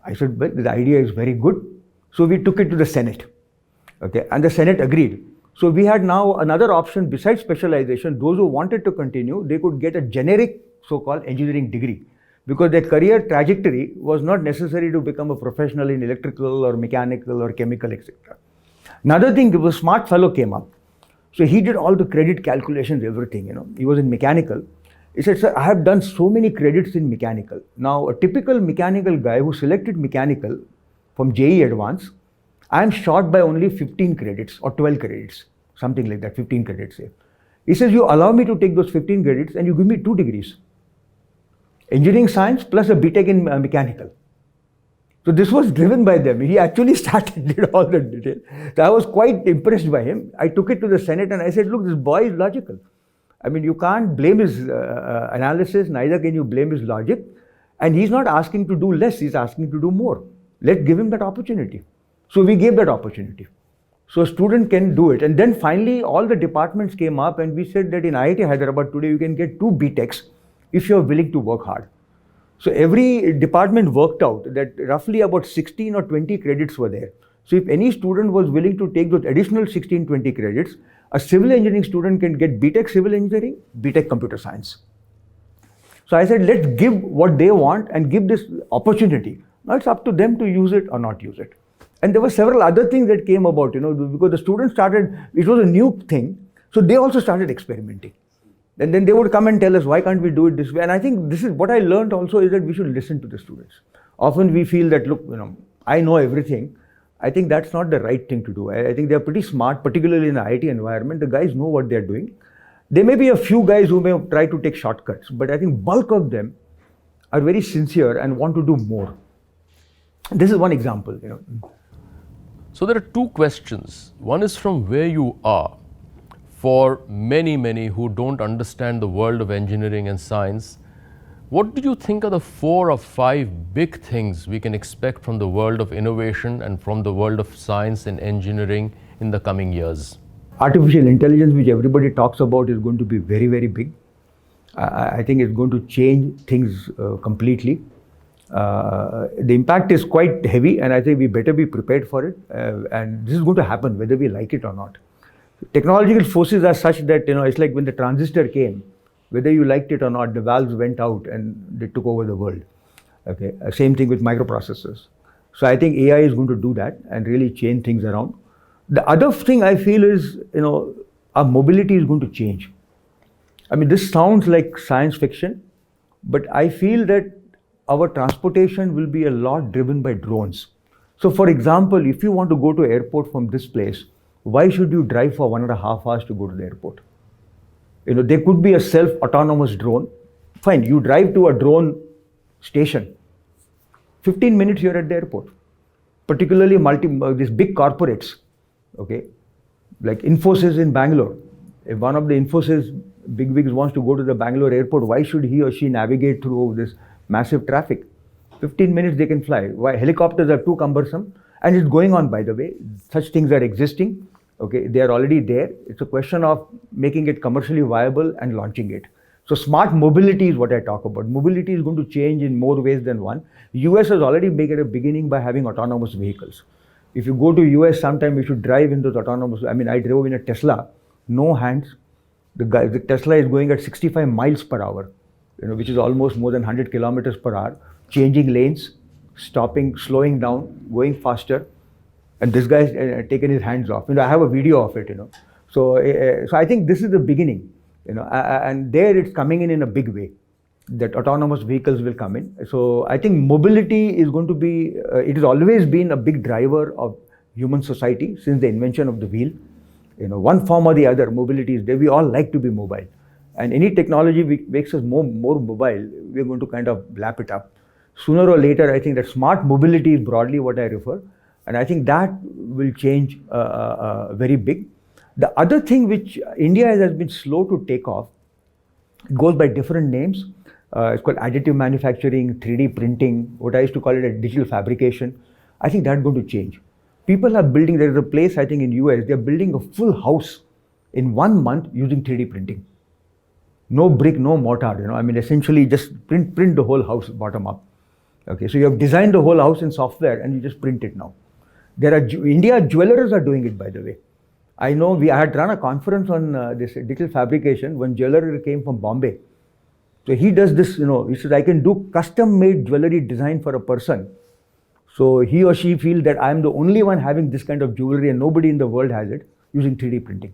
[SPEAKER 2] I said, well, the idea is very good. So we took it to the Senate, okay, and the Senate agreed. So we had now another option besides specialization. Those who wanted to continue, they could get a generic so-called engineering degree, because their career trajectory was not necessary to become a professional in electrical or mechanical or chemical, etc. Another thing, a smart fellow came up. So he did all the credit calculations, everything, He was in mechanical. He said, sir, I have done so many credits in mechanical. Now, a typical mechanical guy who selected mechanical from JEE Advanced, I am short by only 15 credits or 12 credits, something like that, 15 credits. Say. He says, you allow me to take those 15 credits and you give me 2 degrees. Engineering science plus a BTech in mechanical. So this was driven by them. He actually started, did all the detail. So I was quite impressed by him. I took it to the Senate and I said, look, this boy is logical. I mean, you can't blame his analysis, neither can you blame his logic. And he's not asking to do less, he's asking to do more. Let's give him that opportunity. So we gave that opportunity. So a student can do it. And then finally, all the departments came up and we said that in IIT Hyderabad today, you can get 2 BTechs if you're willing to work hard. So every department worked out that roughly about 16 or 20 credits were there. So if any student was willing to take those additional 16, 20 credits, a civil engineering student can get BTech civil engineering, BTech computer science. So I said, let's give what they want and give this opportunity. Now it's up to them to use it or not use it. And there were several other things that came about, because the students started, it was a new thing. So they also started experimenting. And then they would come and tell us, why can't we do it this way? And I think this is what I learned also, is that we should listen to the students. Often we feel that, look, I know everything. I think that's not the right thing to do. I think they're pretty smart, particularly in the IIT environment. The guys know what they're doing. There may be a few guys who may try to take shortcuts, but I think bulk of them are very sincere and want to do more. This is one example.
[SPEAKER 1] So there are two questions. One is from where you are. For many who don't understand the world of engineering and science, what do you think are the 4 or 5 big things we can expect from the world of innovation and from the world of science and engineering in the coming years?
[SPEAKER 2] Artificial intelligence, which everybody talks about, is going to be very big. I think it's going to change things completely. The impact is quite heavy, and I think we better be prepared for it. And this is going to happen whether we like it or not. Technological forces are such that, it's like when the transistor came, whether you liked it or not, the valves went out and they took over the world. Okay, same thing with microprocessors. So I think AI is going to do that and really change things around. The other thing I feel is, our mobility is going to change. I mean, this sounds like science fiction, but I feel that our transportation will be a lot driven by drones. So for example, if you want to go to airport from this place, why should you drive for 1.5 hours to go to the airport? There could be a self-autonomous drone. Fine, you drive to a drone station. 15 minutes you're at the airport. Particularly these big corporates, okay, like Infosys in Bangalore. If one of the Infosys bigwigs wants to go to the Bangalore airport, why should he or she navigate through this massive traffic? 15 minutes they can fly. Why? Helicopters are too cumbersome, and it's going on, by the way. Such things are existing. Okay, they are already there. It's a question of making it commercially viable and launching it. So smart mobility is what I talk about. Mobility is going to change in more ways than one. US has already made it a beginning by having autonomous vehicles. If you go to US sometime, you should drive in those autonomous. I mean, I drove in a Tesla, no hands. The Tesla is going at 65 miles per hour, which is almost more than 100 kilometers per hour, changing lanes, stopping, slowing down, going faster. And this guy's taken his hands off. I have a video of it. So I think this is the beginning. And there it's coming in a big way. That autonomous vehicles will come in. So I think mobility is going to be. It has always been a big driver of human society since the invention of the wheel. One form or the other, mobility is there. We all like to be mobile, and any technology makes us more mobile. We're going to kind of lap it up. Sooner or later, I think that smart mobility is broadly what I refer. And I think that will change very big. The other thing which India has been slow to take off, it goes by different names. It's called additive manufacturing, 3D printing, what I used to call it a digital fabrication. I think that's going to change. People are building, there is a place I think in US, they're building a full house in 1 month using 3D printing. No brick, no mortar, I mean, essentially just print the whole house bottom up. Okay, so you have designed the whole house in software and you just print it now. India jewelers are doing it, by the way. I know I had run a conference on this digital fabrication when jeweler came from Bombay. So he does this, he says, I can do custom made jewelry design for a person. So he or she feels that I am the only one having this kind of jewelry and nobody in the world has it using 3D printing.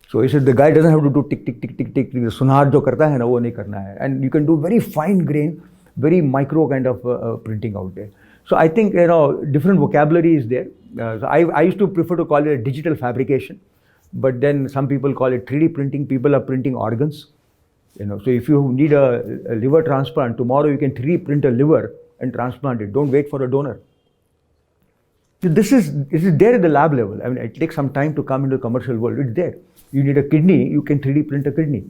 [SPEAKER 2] So he said the guy doesn't have to do tick, tick, tick, tick, tick, the sunar jo karta hai na, wo nahi karna hai. And you can do very fine grain, very micro kind of printing out there. So I think, different vocabulary is there. So I used to prefer to call it a digital fabrication, but then some people call it 3D printing. People are printing organs. So if you need a liver transplant, tomorrow you can 3D print a liver and transplant it. Don't wait for a donor. So this is there at the lab level. I mean, it takes some time to come into the commercial world. It's there. You need a kidney, you can 3D print a kidney.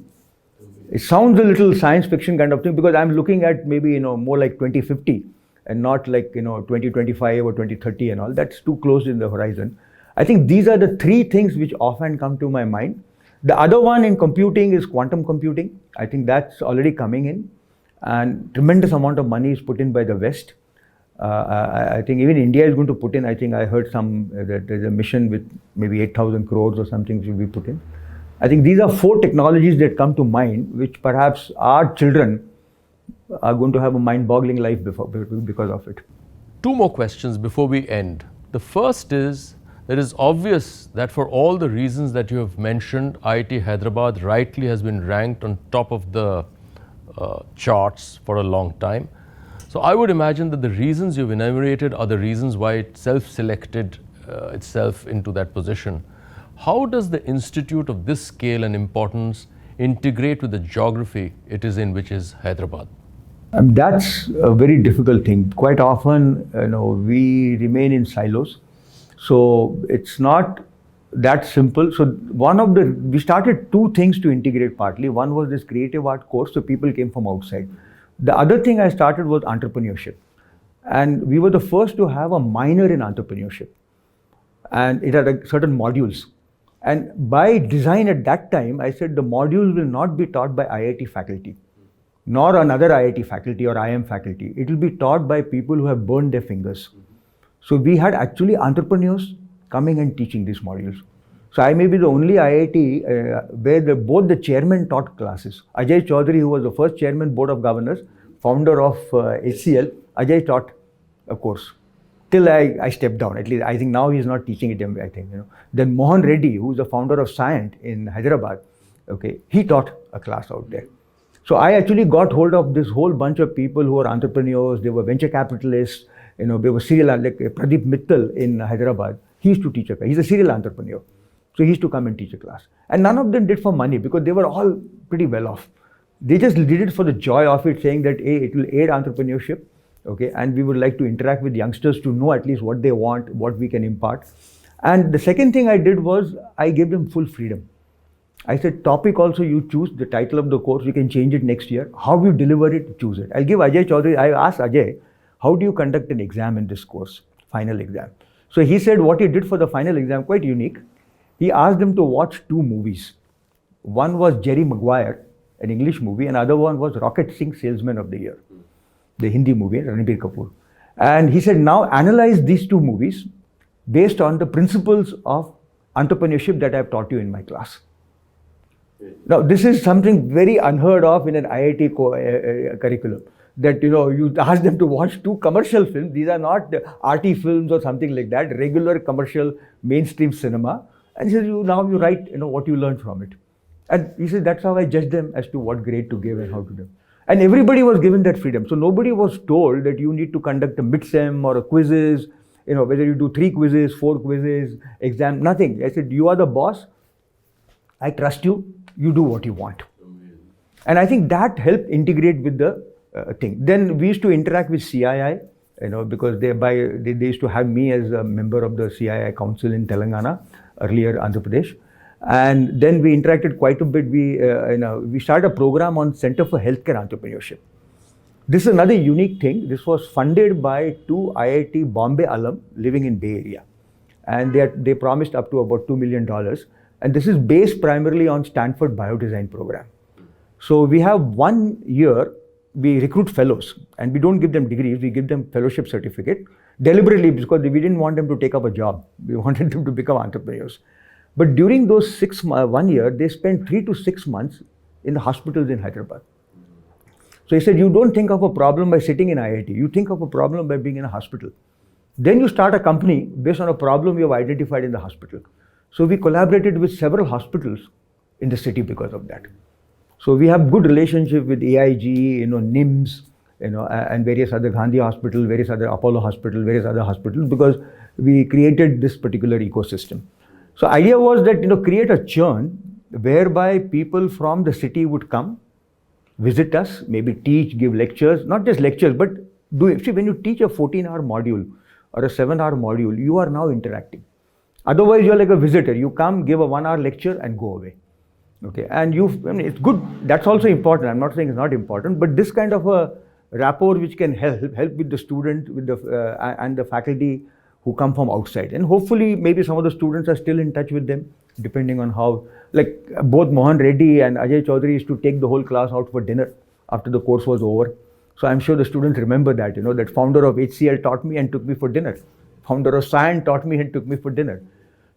[SPEAKER 2] It sounds a little science fiction kind of thing because I'm looking at maybe, more like 2050 and not like, 2025 or 2030 and all. That's too close in the horizon. I think these are the 3 things which often come to my mind. The other one in computing is quantum computing. I think that's already coming in and tremendous amount of money is put in by the West. I think even India is going to put in, I think I heard that there's a mission with maybe 8,000 crores or something which will be put in. I think these are 4 technologies that come to mind, which perhaps our children are going to have a mind-boggling life because of it.
[SPEAKER 1] 2 more questions before we end. The first is, it is obvious that for all the reasons that you have mentioned, IIT Hyderabad rightly has been ranked on top of the charts for a long time. So I would imagine that the reasons you've enumerated are the reasons why it self-selected itself into that position. How does the institute of this scale and importance integrate with the geography it is in, which is Hyderabad?
[SPEAKER 2] That's a very difficult thing. Quite often, we remain in silos. So it's not that simple. So we started 2 things to integrate partly. One was this creative art course, so people came from outside. The other thing I started was entrepreneurship. And we were the first to have a minor in entrepreneurship. And it had certain modules. And by design at that time, I said the modules will not be taught by IIT faculty, nor another IIT faculty or IM faculty. It will be taught by people who have burned their fingers. So we had actually entrepreneurs coming and teaching these modules. So I may be the only IIT where both the chairman taught classes. Ajay Chaudhary, who was the first chairman, Board of Governors, founder of HCL, Ajay taught a course. Till I stepped down. At least I think now he's not teaching it. I think Then Mohan Reddy, who is the founder of Scient in Hyderabad, he taught a class out there. So I actually got hold of this whole bunch of people who are entrepreneurs. They were venture capitalists. They were serial, like Pradeep Mittal in Hyderabad. He used to teach a class. He's a serial entrepreneur. So he used to come and teach a class. And none of them did for money because they were all pretty well off. They just did it for the joy of it, saying that it will aid entrepreneurship. And we would like to interact with youngsters to know at least what they want, what we can impart. And the second thing I did was I gave them full freedom. I said, topic also you choose, the title of the course, you can change it next year. How you deliver it, choose it. I'll give Ajay Chaudhary, I asked Ajay, how do you conduct an exam in this course, final exam? So he said what he did for the final exam, quite unique. He asked them to watch 2 movies. One was Jerry Maguire, an English movie, and another one was Rocket Singh Salesman of the Year, the Hindi movie, Ranbir Kapoor. And he said, now analyze these 2 movies based on the principles of entrepreneurship that I've taught you in my class. Now, this is something very unheard of in an IIT curriculum. That, you ask them to watch 2 commercial films. These are not arty films or something like that, regular commercial mainstream cinema. And he says, now you write, what you learned from it. And he said, that's how I judge them as to what grade to give and how to do. And everybody was given that freedom. So nobody was told that you need to conduct a mid-sem or a quizzes, whether you do 3 quizzes, 4 quizzes, exam, nothing. I said, you are the boss. I trust you. You do what you want. And I think that helped integrate with the thing. Then we used to interact with CII, because they used to have me as a member of the CII council in Telangana, earlier Andhra Pradesh. And then we interacted quite a bit. We started a program on Center for Healthcare Entrepreneurship. This is another unique thing. This was funded by 2 IIT Bombay alum living in Bay Area. And they promised up to about $2 million. And this is based primarily on Stanford Biodesign program. So we have 1 year, we recruit fellows and we don't give them degrees, we give them fellowship certificate deliberately because we didn't want them to take up a job. We wanted them to become entrepreneurs. But during those 1 year, they spent 3 to 6 months in the hospitals in Hyderabad. So he said, you don't think of a problem by sitting in IIT, you think of a problem by being in a hospital. Then you start a company based on a problem you have identified in the hospital. So we collaborated with several hospitals in the city because of that. So we have good relationship with AIG, NIMS, and various other Gandhi Hospital, various other Apollo Hospital, various other hospitals, because we created this particular ecosystem. So idea was that, create a churn whereby people from the city would come, visit us, maybe teach, give lectures, not just lectures, but do it. See, when you teach a 14-hour module or a 7-hour module, you are now interacting. Otherwise, you're like a visitor. You come, give a 1-hour lecture and go away. And it's good. That's also important. I'm not saying it's not important, but this kind of a rapport which can help with the student and the faculty who come from outside. And hopefully, maybe some of the students are still in touch with them, depending on how, like both Mohan Reddy and Ajay Chaudhary used to take the whole class out for dinner after the course was over. So I'm sure the students remember that, that founder of HCL taught me and took me for dinner. Founder of Scient taught me and took me for dinner.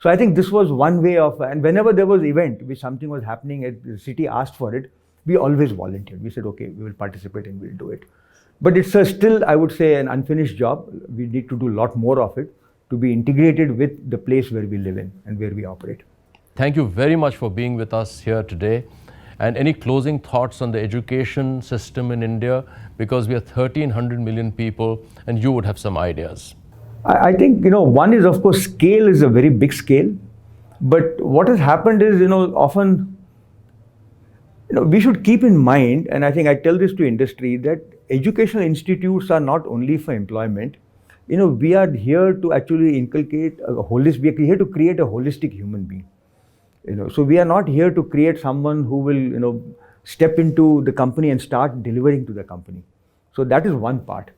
[SPEAKER 2] So I think this was one way of, and whenever there was event, which something was happening, the city asked for it, we always volunteered. We said, okay, we will participate and we'll do it. But it's still, I would say, an unfinished job. We need to do a lot more of it to be integrated with the place where we live in and where we operate.
[SPEAKER 1] Thank you very much for being with us here today. And any closing thoughts on the education system in India? Because we are 1,300 million people and you would have some ideas.
[SPEAKER 2] I think, one is, of course, scale is a very big scale. But what has happened is, often, we should keep in mind, and I think I tell this to industry, that educational institutes are not only for employment. We are here to actually inculcate we are here to create a holistic human being. So we are not here to create someone who will, step into the company and start delivering to the company. So that is one part.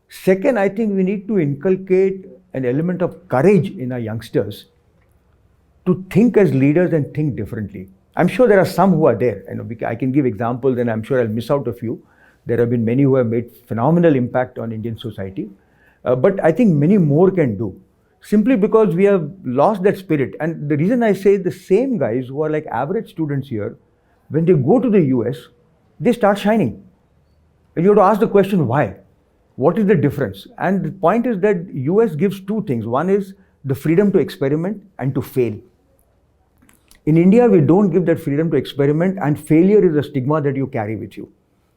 [SPEAKER 2] Second, I think we need to inculcate an element of courage in our youngsters to think as leaders and think differently. I'm sure there are some who are there. I can give examples and I'm sure I'll miss out a few. There have been many who have made phenomenal impact on Indian society. But I think many more can do. Simply because we have lost that spirit. And the reason I say the same guys who are like average students here, when they go to the US, they start shining. And you have to ask the question, why? What is the difference? And the point is that US gives two things. One is the freedom to experiment and to fail. In India, we don't give that freedom to experiment, and failure is a stigma that you carry with you.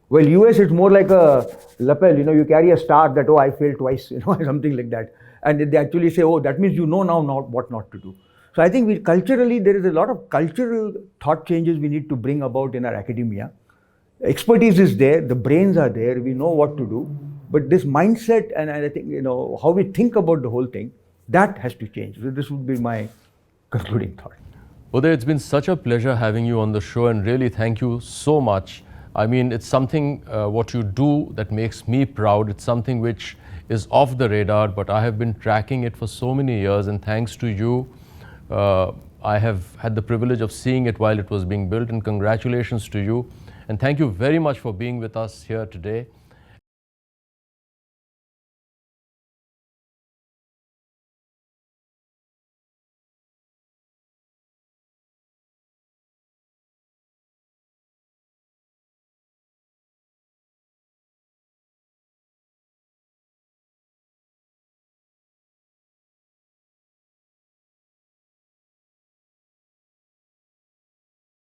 [SPEAKER 2] Well, US, it's more like a lapel, you carry a star that, oh, I failed twice, something like that. And they actually say, oh, that means you know now what not to do. So I think culturally, there is a lot of cultural thought changes we need to bring about in our academia. Expertise is there, the brains are there, we know what to do. But this mindset and I think, how we think about the whole thing, that has to change. So this would be my concluding thought.
[SPEAKER 1] Uday, it's been such a pleasure having you on the show, and really thank you so much. I mean, it's something, what you do that makes me proud. It's something which is off the radar, but I have been tracking it for so many years, and thanks to you, I have had the privilege of seeing it while it was being built, and congratulations to you. And thank you very much for being with us here today.